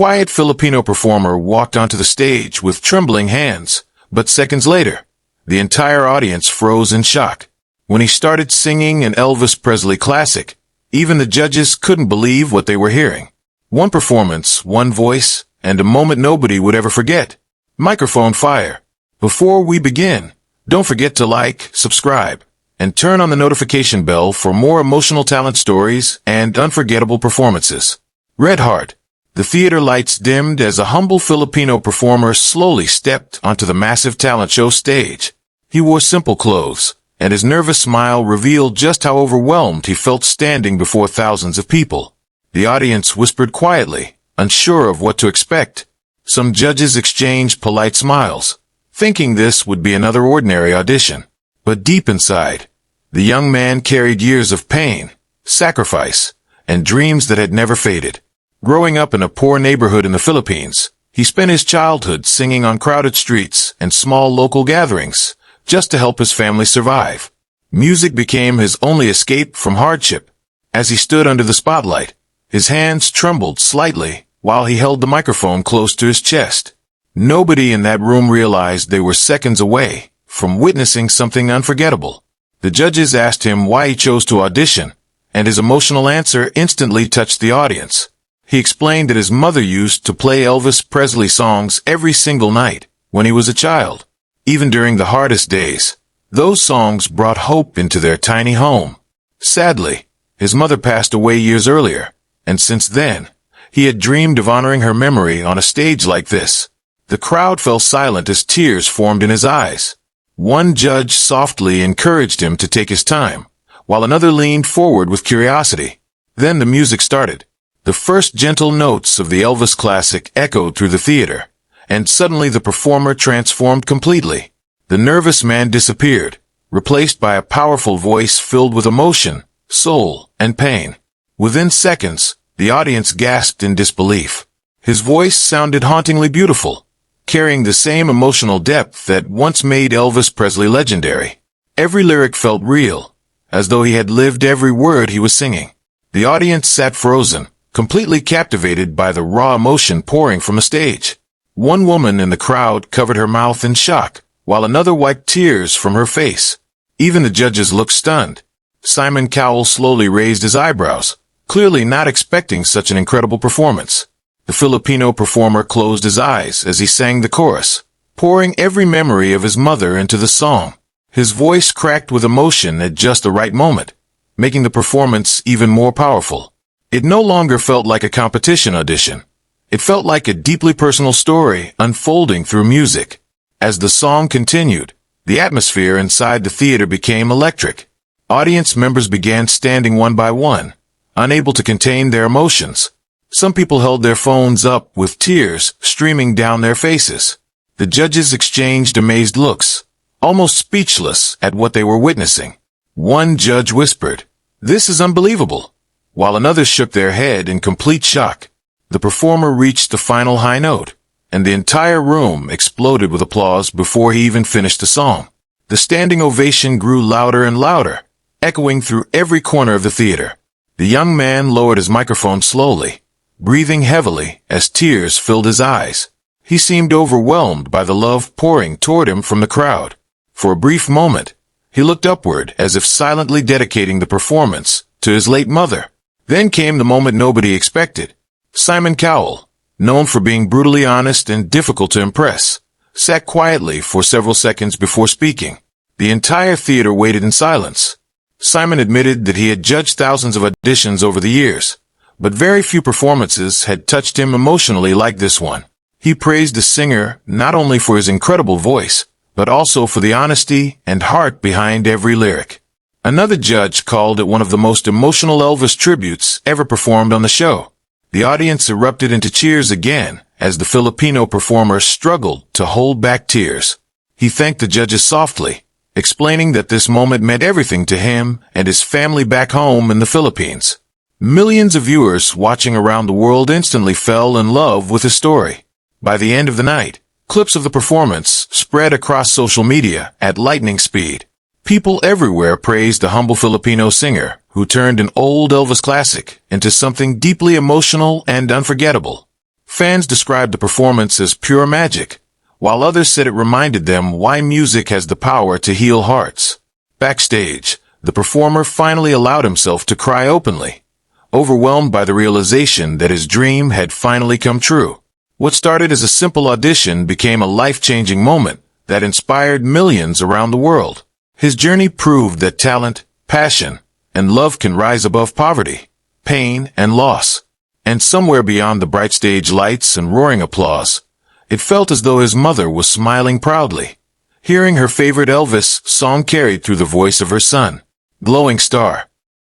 quiet Filipino performer walked onto the stage with trembling hands, but seconds later, the entire audience froze in shock. When he started singing an Elvis Presley classic, even the judges couldn't believe what they were hearing. One performance, one voice, and a moment nobody would ever forget. Microphone fire. Before we begin, don't forget to like, subscribe, and turn on the notification bell for more emotional talent stories and unforgettable performances. Red Heart. The theater lights dimmed as a humble Filipino performer slowly stepped onto the massive talent show stage. He wore simple clothes, and his nervous smile revealed just how overwhelmed he felt standing before thousands of people. The audience whispered quietly, unsure of what to expect. Some judges exchanged polite smiles, thinking this would be another ordinary audition. But deep inside, the young man carried years of pain, sacrifice, and dreams that had never faded. Growing up in a poor neighborhood in the Philippines, he spent his childhood singing on crowded streets and small local gatherings, just to help his family survive. Music became his only escape from hardship. As he stood under the spotlight, his hands trembled slightly while he held the microphone close to his chest. Nobody in that room realized they were seconds away from witnessing something unforgettable. The judges asked him why he chose to audition, and his emotional answer instantly touched the audience. He explained that his mother used to play Elvis Presley songs every single night when he was a child. Even during the hardest days, those songs brought hope into their tiny home. Sadly, his mother passed away years earlier, and since then, he had dreamed of honoring her memory on a stage like this. The crowd fell silent as tears formed in his eyes. One judge softly encouraged him to take his time, while another leaned forward with curiosity. Then the music started. The first gentle notes of the Elvis classic echoed through the theater, and suddenly the performer transformed completely. The nervous man disappeared, replaced by a powerful voice filled with emotion, soul, and pain. Within seconds, the audience gasped in disbelief. His voice sounded hauntingly beautiful, carrying the same emotional depth that once made Elvis Presley legendary. Every lyric felt real, as though he had lived every word he was singing. The audience sat frozen, completely captivated by the raw emotion pouring from the stage. One woman in the crowd covered her mouth in shock, while another wiped tears from her face. Even the judges looked stunned. Simon Cowell slowly raised his eyebrows, clearly not expecting such an incredible performance. The Filipino performer closed his eyes as he sang the chorus, pouring every memory of his mother into the song. His voice cracked with emotion at just the right moment, making the performance even more powerful. It no longer felt like a competition audition. It felt like a deeply personal story unfolding through music. As the song continued, the atmosphere inside the theater became electric. Audience members began standing one by one, unable to contain their emotions. Some people held their phones up with tears streaming down their faces. The judges exchanged amazed looks, almost speechless at what they were witnessing. One judge whispered, "This is unbelievable," while another shook their head in complete shock. The performer reached the final high note, and the entire room exploded with applause before he even finished the song. The standing ovation grew louder and louder, echoing through every corner of the theater. The young man lowered his microphone slowly, breathing heavily as tears filled his eyes. He seemed overwhelmed by the love pouring toward him from the crowd. For a brief moment, he looked upward as if silently dedicating the performance to his late mother. Then came the moment nobody expected. Simon Cowell, known for being brutally honest and difficult to impress, sat quietly for several seconds before speaking. The entire theater waited in silence. Simon admitted that he had judged thousands of auditions over the years, but very few performances had touched him emotionally like this one. He praised the singer not only for his incredible voice, but also for the honesty and heart behind every lyric. Another judge called it one of the most emotional Elvis tributes ever performed on the show. The audience erupted into cheers again as the Filipino performer struggled to hold back tears. He thanked the judges softly, explaining that this moment meant everything to him and his family back home in the Philippines. Millions of viewers watching around the world instantly fell in love with his story. By the end of the night, clips of the performance spread across social media at lightning speed. People everywhere praised the humble Filipino singer who turned an old Elvis classic into something deeply emotional and unforgettable. Fans described the performance as pure magic, while others said it reminded them why music has the power to heal hearts. Backstage, the performer finally allowed himself to cry openly, overwhelmed by the realization that his dream had finally come true. What started as a simple audition became a life-changing moment that inspired millions around the world. His journey proved that talent, passion, and love can rise above poverty, pain, and loss. And somewhere beyond the bright stage lights and roaring applause, it felt as though his mother was smiling proudly, hearing her favorite Elvis song carried through the voice of her son. Glowing star,